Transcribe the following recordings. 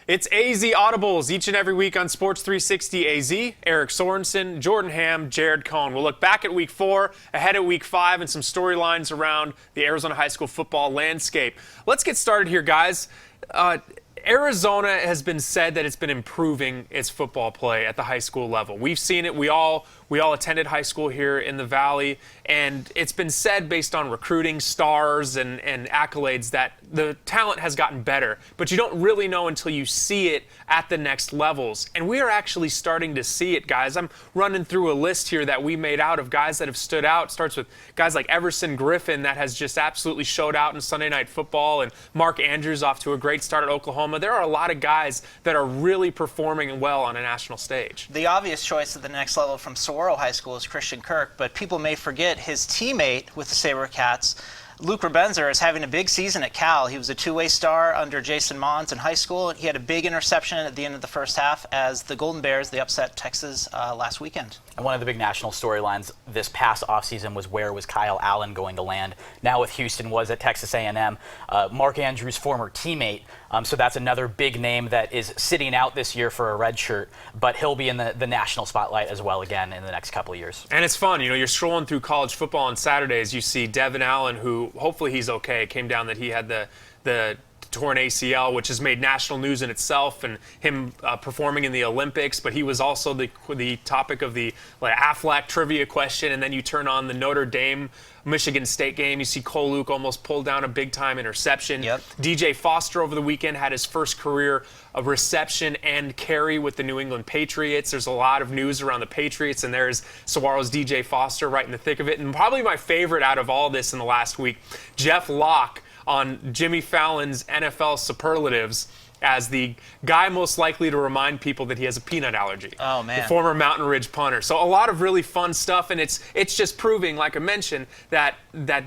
It's AZ Audibles each and every week on Sports 360 AZ. Eric Sorensen, Jordan Ham, Jared Cohn. We'll look back at Week 4, ahead at Week 5, and some storylines around the Arizona high school football landscape. Let's get started here, guys. Arizona has been said that it's been improving its football play at the high school level. We've seen it. We all attended high school here in the Valley, and it's been said based on recruiting, stars, and accolades that the talent has gotten better. But you don't really know until you see it at the next levels. And we are actually starting to see it, guys. I'm running through a list here that we made out of guys that have stood out. It starts with guys like Everson Griffin that has just absolutely showed out in Sunday Night Football, and Mark Andrews off to a great start at Oklahoma. There are a lot of guys that are really performing well on a national stage. The obvious choice at the next level from Saguaro High School is Christian Kirk, but people may forget his teammate with the SaberCats, Luke Rebenzer, is having a big season at Cal. He was a two-way star under Jason Mons in high school. He had a big interception at the end of the first half as the Golden Bears, they upset Texas last weekend. And one of the big national storylines this past offseason was where was Kyle Allen going to land. Now with Houston was at Texas A&M. Mark Andrews' former teammate, so that's another big name that is sitting out this year for a red shirt, but he'll be in the national spotlight as well again in the next couple of years. And it's fun. You're strolling through college football on Saturdays. You see Devin Allen, who hopefully he's okay. It came down that he had the torn ACL, which has made national news in itself, and him performing in the Olympics. But he was also the topic of the Aflac trivia question. And then you turn on the Notre Dame Michigan State game. You see Cole Luke almost pull down a big-time interception. Yep. DJ Foster over the weekend had his first career reception and carry with the New England Patriots. There's a lot of news around the Patriots, and there's Saguaro's DJ Foster right in the thick of it. And probably my favorite out of all this in the last week, Jeff Locke on Jimmy Fallon's NFL Superlatives as the guy most likely to remind people that he has a peanut allergy. Oh, man. The former Mountain Ridge punter. So a lot of really fun stuff, and it's just proving, like I mentioned, that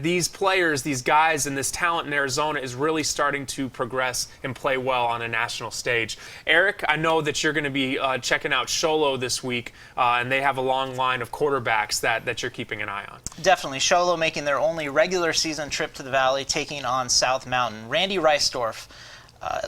these players, these guys, and this talent in Arizona is really starting to progress and play well on a national stage. Eric, I know that you're going to be checking out Sholo this week, and they have a long line of quarterbacks that you're keeping an eye on. Definitely. Sholo making their only regular season trip to the Valley, taking on South Mountain. Randy Reisdorf,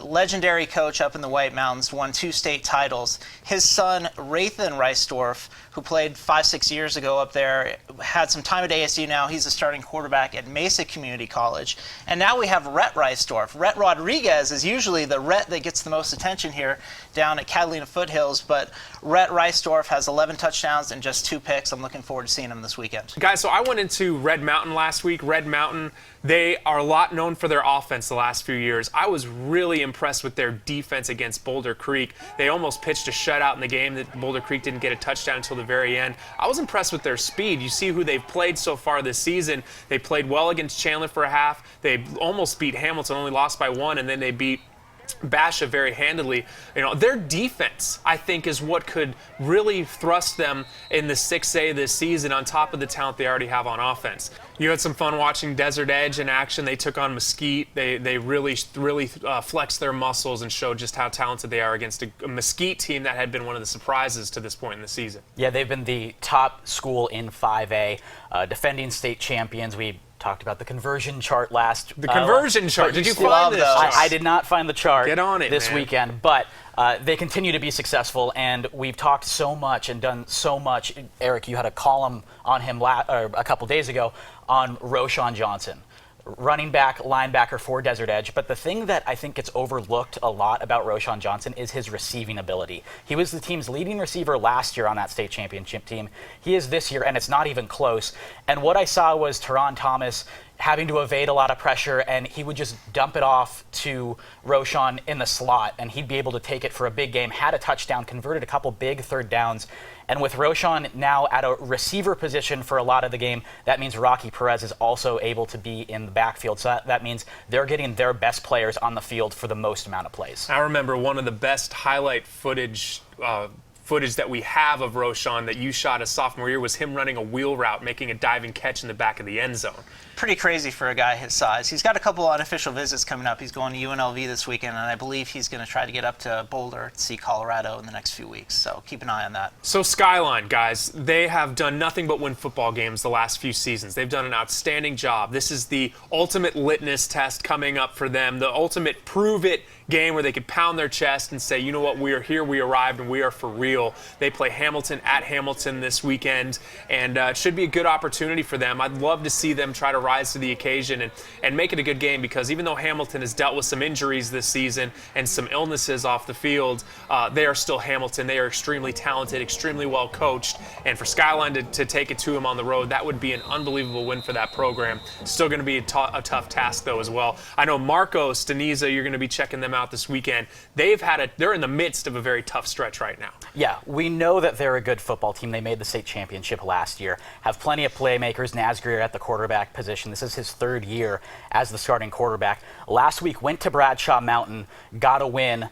legendary coach up in the White Mountains, won 2 state titles. His son, Rathan Reisdorf, who played 5-6 years ago up there, had some time at ASU now. He's a starting quarterback at Mesa Community College. And now we have Rhett Reisdorf. Rhett Rodriguez is usually the Rhett that gets the most attention here down at Catalina Foothills, but Rhett Reisdorf has 11 touchdowns and just 2 picks. I'm looking forward to seeing him this weekend. Guys, so I went into Red Mountain last week. Red Mountain, they are a lot known for their offense the last few years. I was really impressed with their defense against Boulder Creek. They almost pitched a shutout in the game that Boulder Creek didn't get a touchdown until the very end. I was impressed with their speed. You see who they've played so far this season. They played well against Chandler for a half. They almost beat Hamilton, only lost by 1, and then they beat Basha very handily. Their defense, I think, is what could really thrust them in the 6A this season on top of the talent they already have on offense. You had some fun watching Desert Edge in action. They took on Mesquite. They really flexed their muscles and showed just how talented they are against a Mesquite team that had been one of the surprises to this point in the season. Yeah, they've been the top school in 5A, defending state champions. We talked about the conversion chart last. The conversion chart. Did you find this? I did not find the chart. Get on it, this man. weekend, but they continue to be successful, and we've talked so much and done so much. Eric, you had a column on him a couple days ago on Roschon Johnson, running back, linebacker for Desert Edge. But the thing that I think gets overlooked a lot about Roschon Johnson is his receiving ability. He was the team's leading receiver last year on that state championship team. He is this year, and it's not even close. And what I saw was Teron Thomas having to evade a lot of pressure, and he would just dump it off to Roschon in the slot, and he'd be able to take it for a big game, had a touchdown, converted a couple big third downs. And with Roschon now at a receiver position for a lot of the game, that means Rocky Perez is also able to be in the backfield. So that means they're getting their best players on the field for the most amount of plays. I remember one of the best highlight footage that we have of Roschon that you shot his sophomore year was him running a wheel route, making a diving catch in the back of the end zone. Pretty crazy for a guy his size. He's got a couple unofficial visits coming up. He's going to UNLV this weekend, and I believe he's going to try to get up to Boulder to see Colorado in the next few weeks. So keep an eye on that. So Skyline, guys, they have done nothing but win football games the last few seasons. They've done an outstanding job. This is the ultimate litmus test coming up for them, the ultimate prove it game where they could pound their chest and say, you know what, we are here, we arrived, and we are for real. They play Hamilton at Hamilton this weekend, and it should be a good opportunity for them. I'd love to see them try to rise to the occasion and make it a good game, because even though Hamilton has dealt with some injuries this season and some illnesses off the field, they are still Hamilton. They are extremely talented, extremely well coached, and for Skyline to take it to them on the road, that would be an unbelievable win for that program. Still going to be a tough task, though, as well. I know Marco Staniza, you're going to be checking them out this weekend. They're in the midst of a very tough stretch right now. Yeah, we know that they're a good football team. They made the state championship last year, have plenty of playmakers. Nasgreer at the quarterback position. This is his third year as the starting quarterback. Last week went to Bradshaw Mountain, got a win,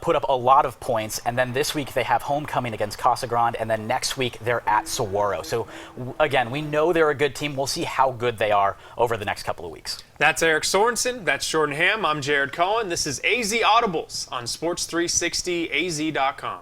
put up a lot of points, and then this week they have homecoming against Casa Grande, and then next week they're at Saguaro. So again, we know they're a good team. We'll see how good they are over the next couple of weeks. That's Eric Sorensen. That's Jordan Ham. I'm Jared Cohen. This is AZ Audibles on Sports360AZ.com.